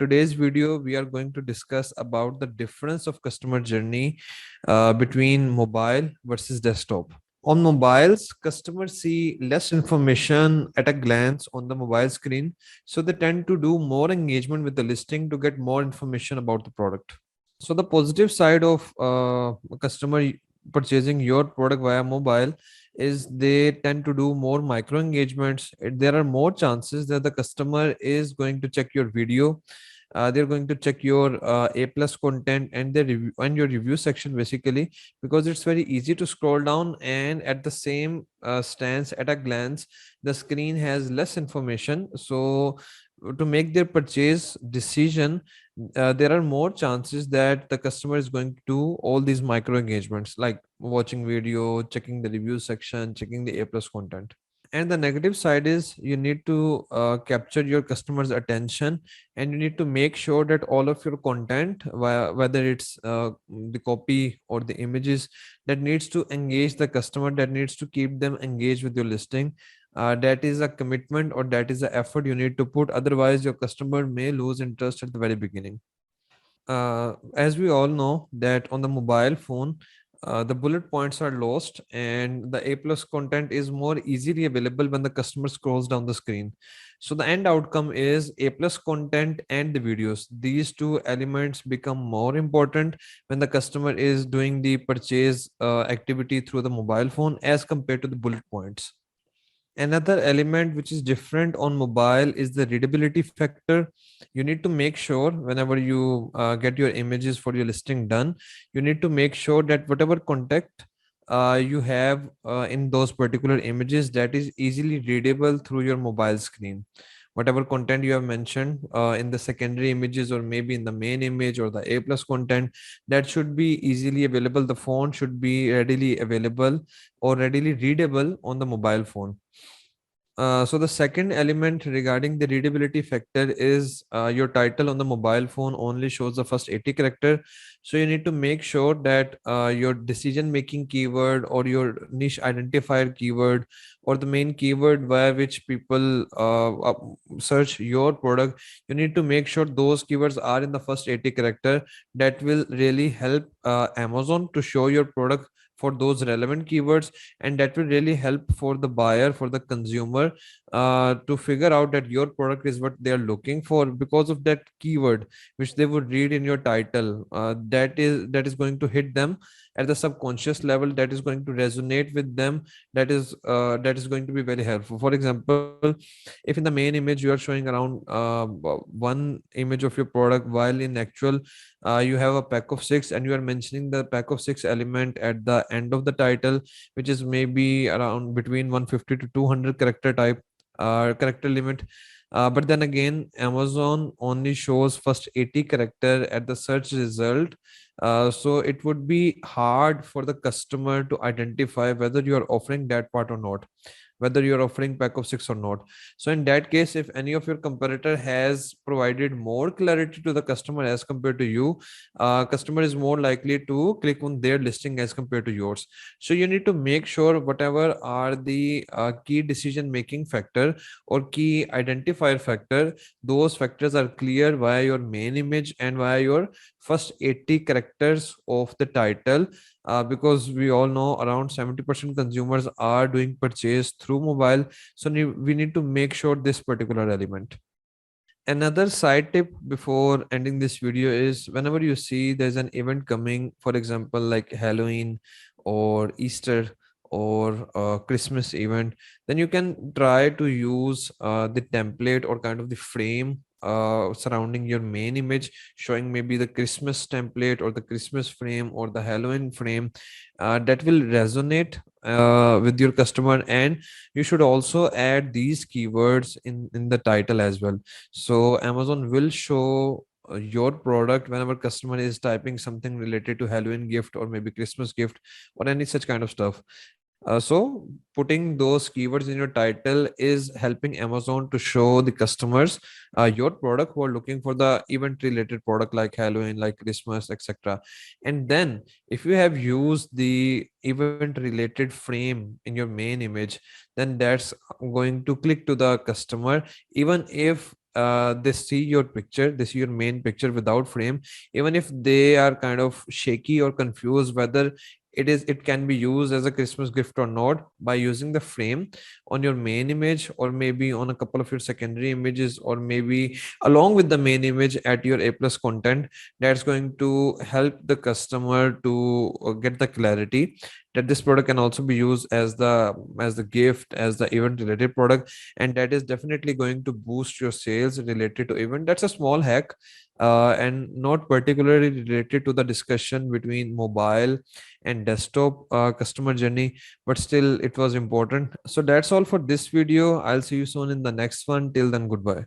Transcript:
today's video we are going to discuss about the difference of customer journey between mobile versus desktop. On mobiles, customers see less information at a glance on the mobile screen, so they tend to do more engagement with the listing to get more information about the product. So the positive side of a customer purchasing your product via mobile is they tend to do more micro engagements. There are more chances that the customer is going to check your video. They're going to check your A plus content and the review and your review section basically, because it's very easy to scroll down, and at the same stance at a glance the screen has less information. So to make their purchase decision, there are more chances that the customer is going to do all these micro engagements like watching video, checking the review section, checking the A plus content. And the negative side is you need to capture your customer's attention, and you need to make sure that all of your content, whether it's the copy or the images, that needs to engage the customer, that needs to keep them engaged with your listing. That is a commitment, or that is the effort you need to put. Otherwise your customer may lose interest at the very beginning. As we all know that on the mobile phone, the bullet points are lost, and the A plus content is more easily available when the customer scrolls down the screen. So the end outcome is A plus content and the videos. These two elements become more important when the customer is doing the purchase activity through the mobile phone as compared to the bullet points. Another element which is different on mobile is the readability factor. You need to make sure whenever you get your images for your listing done, you need to make sure that whatever contact you have in those particular images, that is easily readable through your mobile screen. Whatever content you have mentioned in the secondary images, or maybe in the main image or the A plus content, that should be easily available. The font should be readily available or readily readable on the mobile phone. So the second element regarding the readability factor is your title on the mobile phone only shows the first 80 character. So you need to make sure that your decision making keyword or your niche identifier keyword or the main keyword via which people search your product, you need to make sure those keywords are in the first 80 character. That will really help Amazon to show your product for those relevant keywords, and that will really help for the buyer, for the consumer, to figure out that your product is what they are looking for because of that keyword which they would read in your title. That is going to hit them at the subconscious level, that is going to resonate with them. That is going to be very helpful. For example, if in the main image you are showing around one image of your product, while in actual you have a pack of six, and you are mentioning the pack of six element at the end of the title, which is maybe around between 150 to 200 character type, character limit. But then again, Amazon only shows first 80 character at the search result. So it would be hard for the customer to identify whether you are offering that part or not, whether you're offering pack of six or not. So in that case, if any of your competitor has provided more clarity to the customer as compared to you, customer is more likely to click on their listing as compared to yours. So you need to make sure whatever are the key decision making factor or key identifier factor, those factors are clear via your main image and via your first 80 characters of the title, because we all know around 70% consumers are doing purchase through mobile. So we need to make sure this particular element. Another side tip before ending this video is whenever you see there's an event coming, for example like Halloween or Easter or Christmas event, then you can try to use the template or kind of the frame surrounding your main image, showing maybe the Christmas template or the Christmas frame or the Halloween frame. That will resonate with your customer, and you should also add these keywords in the title as well. So Amazon will show your product whenever customer is typing something related to Halloween gift or maybe Christmas gift or any such kind of stuff. So putting those keywords in your title is helping Amazon to show the customers your product who are looking for the event related product like Halloween, like Christmas, etc. And then if you have used the event related frame in your main image, then that's going to click to the customer, even if they see your picture, they see your main picture without frame, even if they are kind of shaky or confused whether it can be used as a Christmas gift or not, by using the frame on your main image, or maybe on a couple of your secondary images, or maybe along with the main image at your A plus content, that's going to help the customer to get the clarity that this product can also be used as the gift, as the event related product, and that is definitely going to boost your sales related to event. That's a small hack, and not particularly related to the discussion between mobile and desktop customer journey, but still it was important. So that's all for this video. I'll see you soon in the next one. Till then, goodbye.